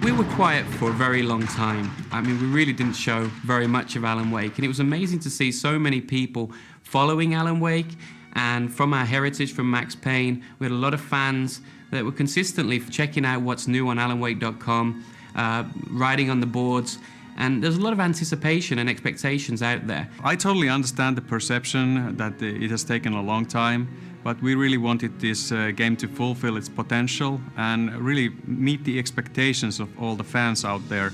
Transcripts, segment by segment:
We were quiet for a very long time. I mean, we really didn't show very much of Alan Wake, and it was amazing to see so many people following Alan Wake. And from our heritage, from Max Payne, we had a lot of fans that were consistently checking out what's new on alanwake.com, writing on the boards, and there's a lot of anticipation and expectations out there. I totally understand the perception that it has taken a long time, but we really wanted this game to fulfill its potential and really meet the expectations of all the fans out there.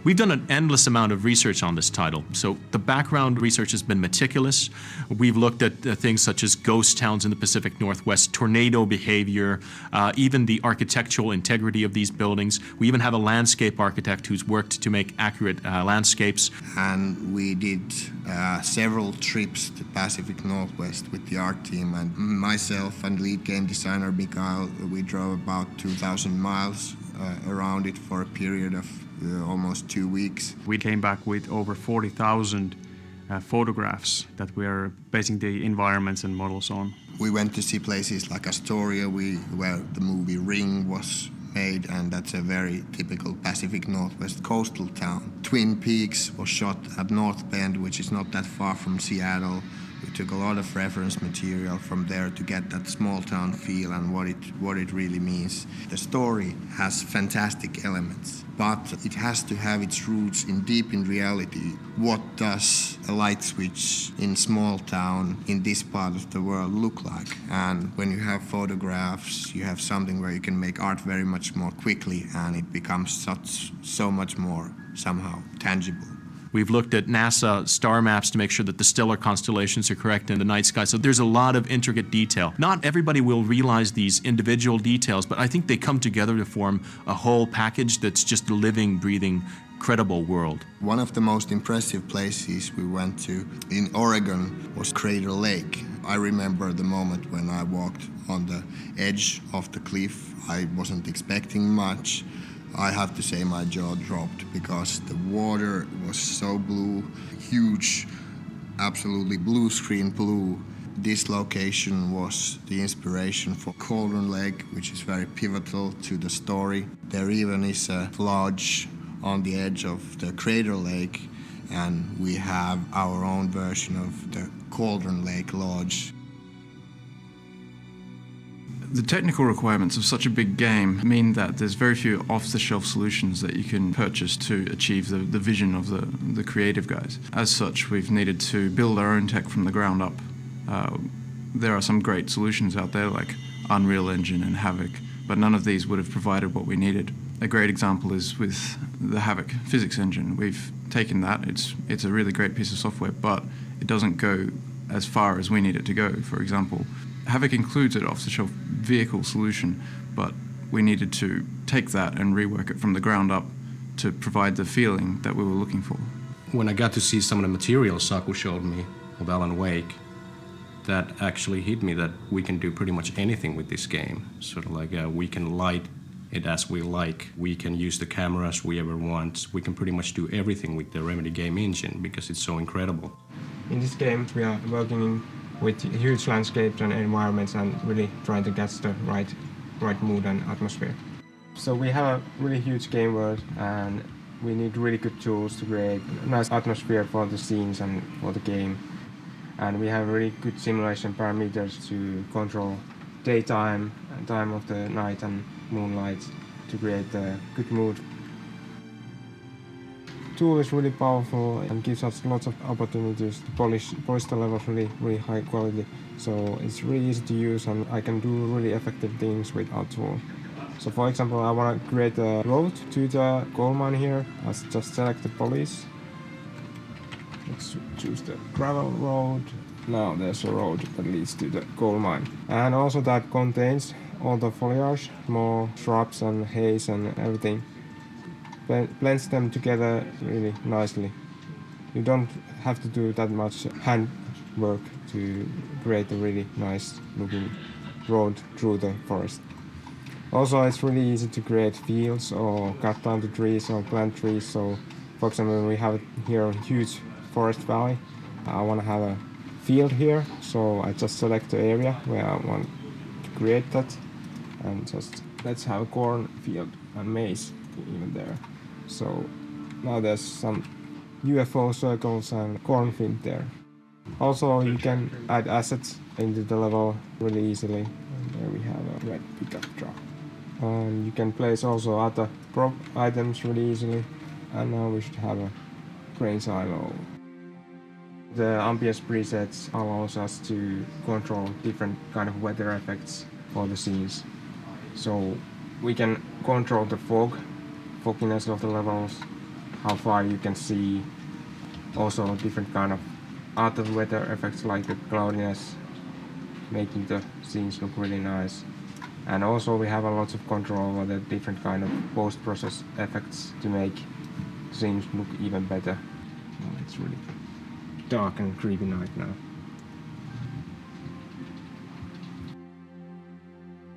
We've done an endless amount of research on this title, so the background research has been meticulous. We've looked at things such as ghost towns in the Pacific Northwest, tornado behavior, even the architectural integrity of these buildings. We even have a landscape architect who's worked to make accurate landscapes. And we did several trips to Pacific Northwest with the art team, and myself and lead game designer Mikael, we drove about 2,000 miles around it for a period of almost 2 weeks. We came back with over 40,000 photographs that we are basing the environments and models on. We went to see places like Astoria, where the movie Ring was made, and that's a very typical Pacific Northwest coastal town. Twin Peaks was shot at North Bend, which is not that far from Seattle. We took a lot of reference material from there to get that small town feel and what it really means. The story has fantastic elements, but it has to have its roots deep in reality. What does a light switch in small town in this part of the world look like? And when you have photographs, you have something where you can make art very much more quickly, and it becomes so much more somehow tangible. We've looked at NASA star maps to make sure that the stellar constellations are correct in the night sky. So there's a lot of intricate detail. Not everybody will realize these individual details, but I think they come together to form a whole package that's just a living, breathing, credible world. One of the most impressive places we went to in Oregon was Crater Lake. I remember the moment when I walked on the edge of the cliff. I wasn't expecting much. I have to say my jaw dropped because the water was so blue, huge, absolutely blue screen blue. This location was the inspiration for Cauldron Lake, which is very pivotal to the story. There even is a lodge on the edge of the Crater Lake, and we have our own version of the Cauldron Lake Lodge. The technical requirements of such a big game mean that there's very few off-the-shelf solutions that you can purchase to achieve the vision of the creative guys. As such, we've needed to build our own tech from the ground up. There are some great solutions out there like Unreal Engine and Havoc, but none of these would have provided what we needed. A great example is with the Havoc physics engine. We've taken that, it's a really great piece of software, but it doesn't go as far as we need it to go. For example, Havoc includes an off-the-shelf vehicle solution, but we needed to take that and rework it from the ground up to provide the feeling that we were looking for. When I got to see some of the materials Saku showed me of Alan Wake, that actually hit me that we can do pretty much anything with this game. Sort of like we can light it as we like, we can use the cameras we ever want, we can pretty much do everything with the Remedy game engine because it's so incredible. In this game we are working with huge landscapes and environments and really trying to catch the right mood and atmosphere. So we have a really huge game world and we need really good tools to create a nice atmosphere for the scenes and for the game. And we have really good simulation parameters to control daytime and time of the night and moonlight to create a good mood. The tool is really powerful and gives us lots of opportunities to polish the levels really high quality. So it's really easy to use and I can do really effective things with our tool. So for example, I want to create a road to the coal mine here. I just select the police. Let's choose the gravel road. Now there's a road that leads to the coal mine. And also that contains all the foliage, more shrubs and haze and everything. Blends them together really nicely. You don't have to do that much hand work to create a really nice looking road through the forest. Also, it's really easy to create fields or cut down the trees or plant trees. So, for example, we have here a huge forest valley. I want to have a field here, so I just select the area where I want to create that and just let's have a cornfield and maize even there. So now there's some UFO circles and cornfield there. Also, you can add assets into the level really easily. And there we have a red pickup truck. And you can place also other prop items really easily. And now we should have a grain silo. The ambience presets allows us to control different kind of weather effects for the scenes. So we can control the fogginess of the levels, how far you can see, also different kind of other weather effects like the cloudiness, making the scenes look really nice. And also we have a lot of control over the different kind of post-process effects to make scenes look even better. Oh, it's really dark and creepy night now.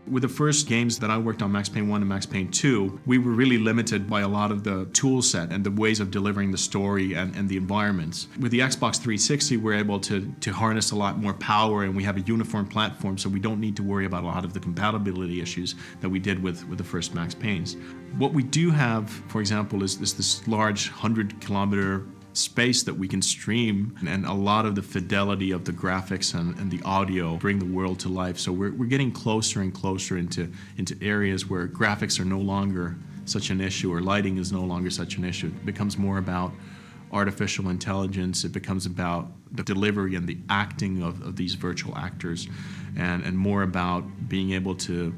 With the first games that I worked on, Max Payne 1 and Max Payne 2, we were really limited by a lot of the tool set and the ways of delivering the story and the environments. With the Xbox 360, we're able to harness a lot more power, and we have a uniform platform, so we don't need to worry about a lot of the compatibility issues that we did with the first Max Paynes. What we do have, for example, is this large 100-kilometer space that we can stream, and a lot of the fidelity of the graphics and the audio bring the world to life. So we're getting closer and closer into areas where graphics are no longer such an issue, or lighting is no longer such an issue. It becomes more about artificial intelligence. It becomes about the delivery and the acting of these virtual actors, and more about being able to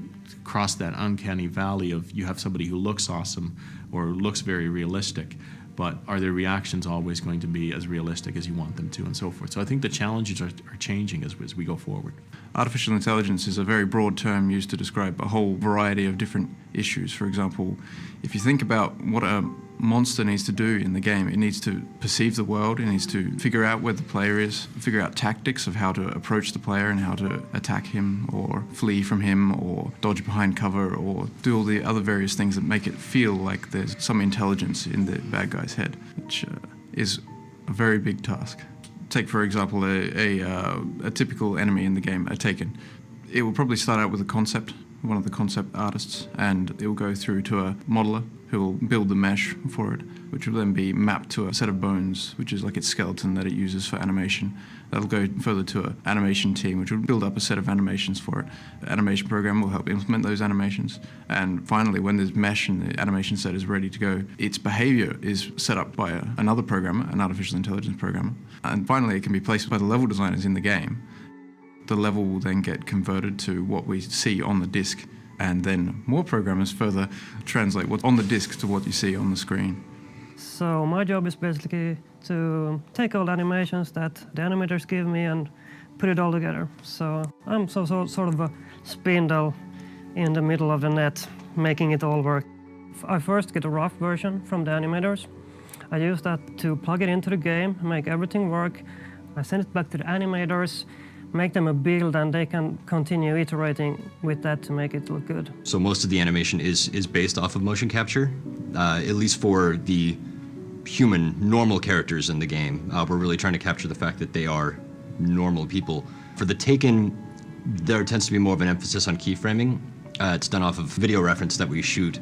cross that uncanny valley of you have somebody who looks awesome or looks very realistic, but are their reactions always going to be as realistic as you want them to, and so forth. So I think the challenges are changing as we go forward. Artificial intelligence is a very broad term used to describe a whole variety of different issues. For example, if you think about what a monster needs to do in the game, it needs to perceive the world, it needs to figure out where the player is, figure out tactics of how to approach the player and how to attack him or flee from him or dodge behind cover or do all the other various things that make it feel like there's some intelligence in the bad guy's head, which is a very big task. Take, for example, a typical enemy in the game, a Taken. It will probably start out with a concept, one of the concept artists, and it will go through to a modeler who will build the mesh for it, which will then be mapped to a set of bones, which is like its skeleton that it uses for animation. That'll go further to an animation team, which will build up a set of animations for it. The animation program will help implement those animations. And finally, when there's mesh and the animation set is ready to go, its behavior is set up by another programmer, an artificial intelligence programmer. And finally, it can be placed by the level designers in the game. The level will then get converted to what we see on the disc, and then more programmers further translate what's on the disc to what you see on the screen. So my job is basically to take all the animations that the animators give me and put it all together. So I'm sort of a spindle in the middle of the net, making it all work. I first get a rough version from the animators. I use that to plug it into the game, make everything work. I send it back to the animators, make them a build, and they can continue iterating with that to make it look good. So most of the animation is based off of motion capture, at least for the human, normal characters in the game. We're really trying to capture the fact that they are normal people. For the Taken, there tends to be more of an emphasis on keyframing. It's done off of video reference that we shoot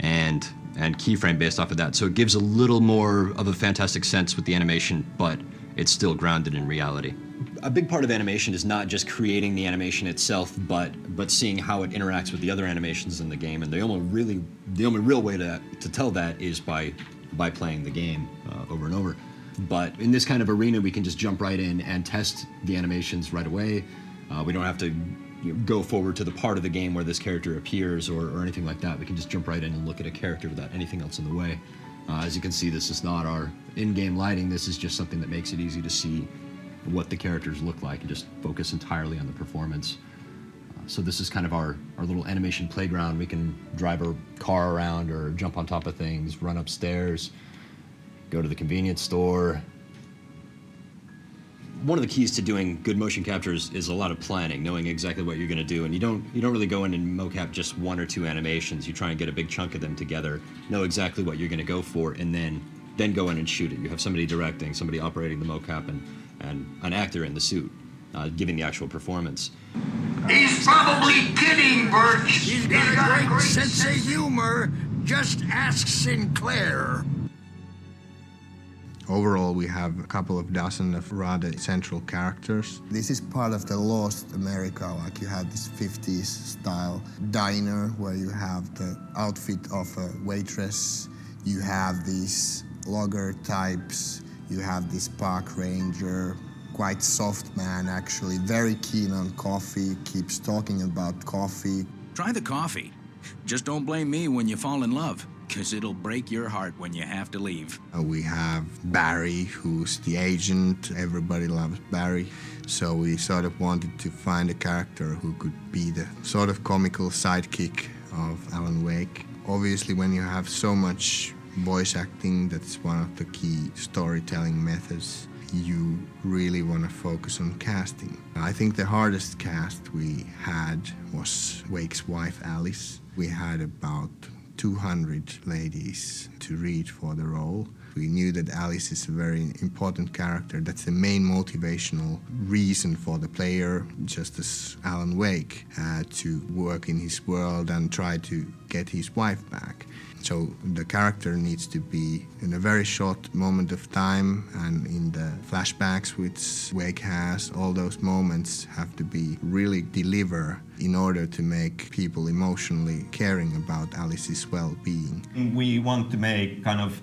and keyframe based off of that. So it gives a little more of a fantastic sense with the animation, but it's still grounded in reality. A big part of animation is not just creating the animation itself, but seeing how it interacts with the other animations in the game. And the only real way to tell that is by playing the game over and over. But in this kind of arena, we can just jump right in and test the animations right away. We don't have to go forward to the part of the game where this character appears or anything like that. We can just jump right in and look at a character without anything else in the way. As you can see, this is not our in-game lighting. This is just something that makes it easy to see what the characters look like and just focus entirely on the performance. So this is kind of our little animation playground. We can drive our car around or jump on top of things, run upstairs, go to the convenience store. One of the keys to doing good motion captures is a lot of planning, knowing exactly what you're going to do. And you don't really go in and mocap just one or two animations. You try and get a big chunk of them together, know exactly what you're going to go for, and then go in and shoot it. You have somebody directing, somebody operating the mocap, and an actor in the suit. giving the actual performance. He's probably kidding, Birch. He's got a great sense of humor. Just ask Sinclair. Overall, we have a couple of dozen of rather central characters. This is part of the Lost America, like you have this 50s style diner where you have the outfit of a waitress, you have these logger types, you have this park ranger, quite soft man actually, very keen on coffee, keeps talking about coffee. Try the coffee. Just don't blame me when you fall in love, because it'll break your heart when you have to leave. We have Barry, who's the agent. Everybody loves Barry. So we sort of wanted to find a character who could be the sort of comical sidekick of Alan Wake. Obviously, when you have so much voice acting, that's one of the key storytelling methods. You really want to focus on casting. I think the hardest cast we had was Wake's wife, Alice. We had about 200 ladies to read for the role. We knew that Alice is a very important character. That's the main motivational reason for the player, just as Alan Wake, to work in his world and try to get his wife back. So the character needs to be in a very short moment of time, and in the flashbacks which Wake has, all those moments have to be really deliver in order to make people emotionally caring about Alice's well-being. We want to make kind of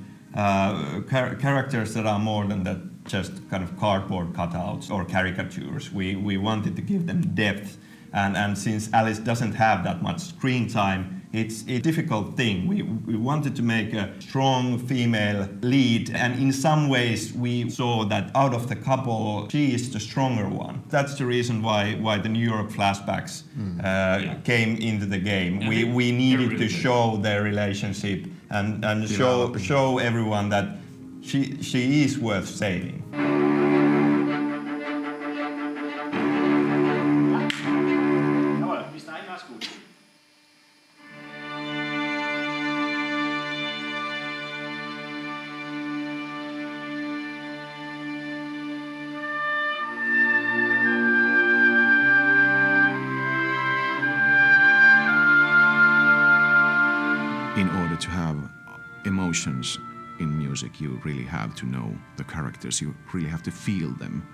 characters that are more than that just kind of cardboard cutouts or caricatures. We wanted to give them depth, and since Alice doesn't have that much screen time, it's a difficult thing. We wanted to make a strong female lead, and in some ways we saw that out of the couple, she is the stronger one. That's the reason why the New York flashbacks came into the game. We needed to show their relationship and show everyone that she is worth saving. In order to have emotions in music, you really have to know the characters, you really have to feel them.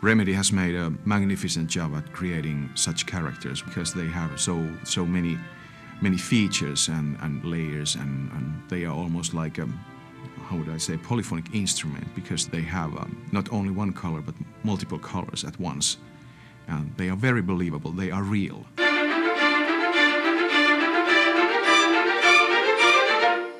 Remedy has made a magnificent job at creating such characters because they have so many features and layers, and they are almost like a, how would I say, polyphonic instrument, because they have not only one color but multiple colors at once. And they are very believable, they are real.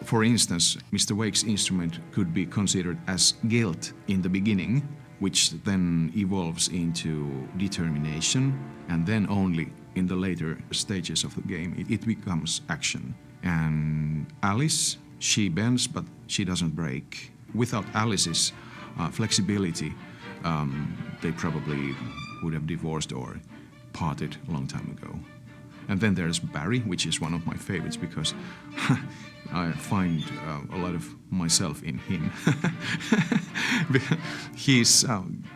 For instance, Mr. Wake's instrument could be considered as guilt in the beginning, which then evolves into determination, and then only in the later stages of the game it becomes action. And Alice, she bends but she doesn't break. Without Alice's flexibility, they probably would have divorced or parted a long time ago. And then there's Barry, which is one of my favorites because I find a lot of myself in him. He's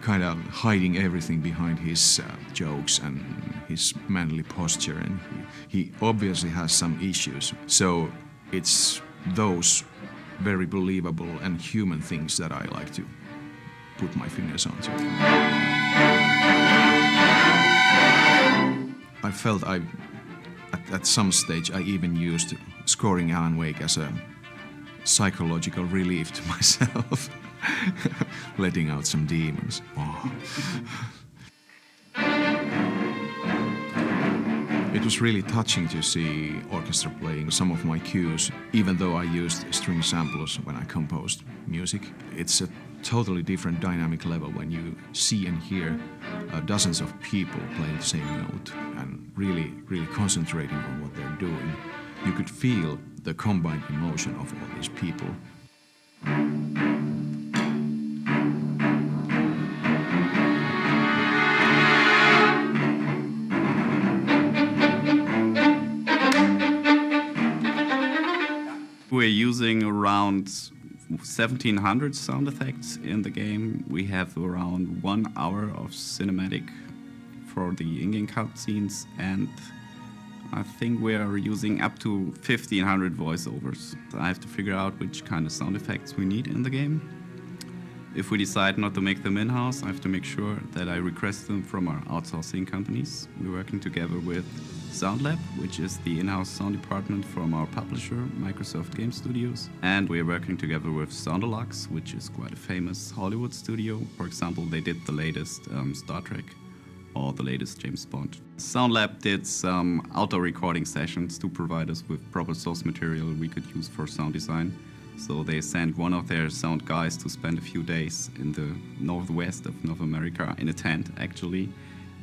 kind of hiding everything behind his jokes and his manly posture, and he obviously has some issues. So it's those very believable and human things that I like to put my fingers onto. I felt at some stage I even used scoring Alan Wake as a psychological relief to myself, letting out some demons. Oh. It was really touching to see orchestra playing some of my cues, even though I used string samples when I composed music. It's a totally different dynamic level when you see and hear dozens of people playing the same note and really concentrating on what they're doing. You could feel the combined emotion of all these people. We're using around 1,700 sound effects in the game. We have around 1 hour of cinematic for the in-game cutscenes, and I think we are using up to 1,500 voiceovers. I have to figure out which kind of sound effects we need in the game. If we decide not to make them in-house, I have to make sure that I request them from our outsourcing companies. We're working together with SoundLab, which is the in-house sound department from our publisher, Microsoft Game Studios. And we're working together with Soundalux, which is quite a famous Hollywood studio. For example, they did the latest Star Trek or the latest James Bond. SoundLab did some outdoor recording sessions to provide us with proper source material we could use for sound design. So they sent one of their sound guys to spend a few days in the northwest of North America, in a tent actually,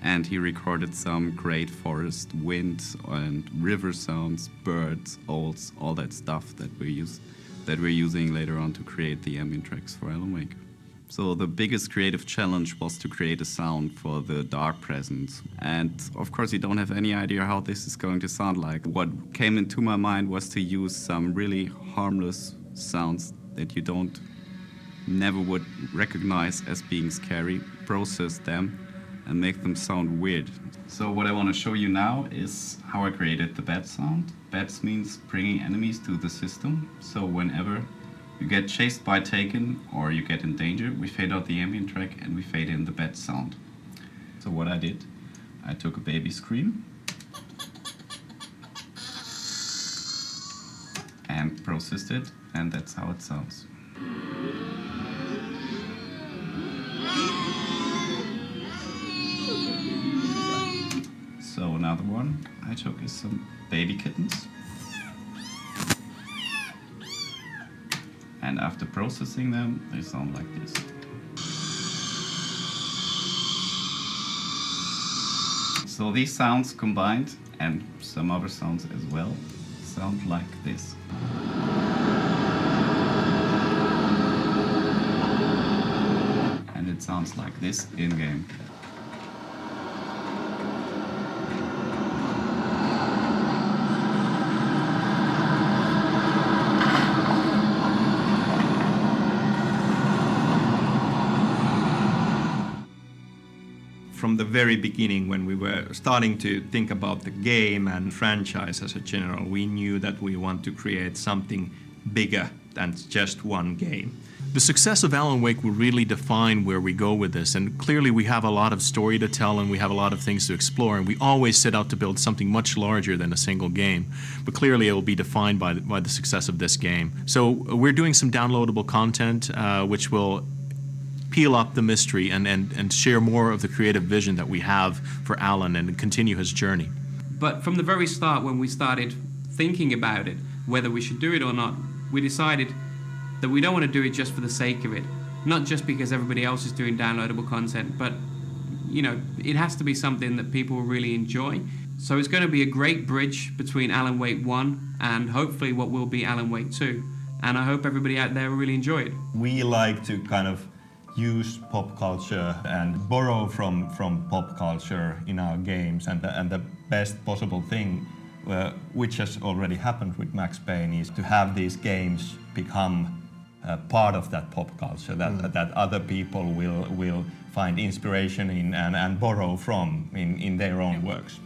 and he recorded some great forest, wind and river sounds, birds, owls, all that stuff that we're using later on to create the ambient tracks for Alan Wake. So the biggest creative challenge was to create a sound for the dark presence. And of course you don't have any idea how this is going to sound like. What came into my mind was to use some really harmless sounds that you never would recognize as being scary, process them and make them sound weird. So what I want to show you now is how I created the bat sound. Bats means bringing enemies to the system. So whenever you get chased by Taken or you get in danger, we fade out the ambient track and we fade in the bat sound. So what I did, I took a baby scream and processed it, and that's how it sounds. So another one I took is some baby kittens. And after processing them, they sound like this. So these sounds combined, and some other sounds as well, sound like this. And it sounds like this in-game. From the very beginning, when we were starting to think about the game and franchise as a general, we knew that we want to create something bigger than just one game. The success of Alan Wake will really define where we go with this, and clearly we have a lot of story to tell and we have a lot of things to explore, and we always set out to build something much larger than a single game. But clearly it will be defined by the success of this game. So we're doing some downloadable content which will peel up the mystery and share more of the creative vision that we have for Alan and continue his journey. But from the very start, when we started thinking about it, whether we should do it or not, we decided that we don't want to do it just for the sake of it. Not just because everybody else is doing downloadable content, but you know, it has to be something that people will really enjoy. So it's going to be a great bridge between Alan Wake 1 and hopefully what will be Alan Wake 2. And I hope everybody out there will really enjoy it. We like to kind of use pop culture and borrow from pop culture in our games, and the best possible thing, which has already happened with Max Payne, is to have these games become part of that pop culture that other people will find inspiration in and borrow from in their own works.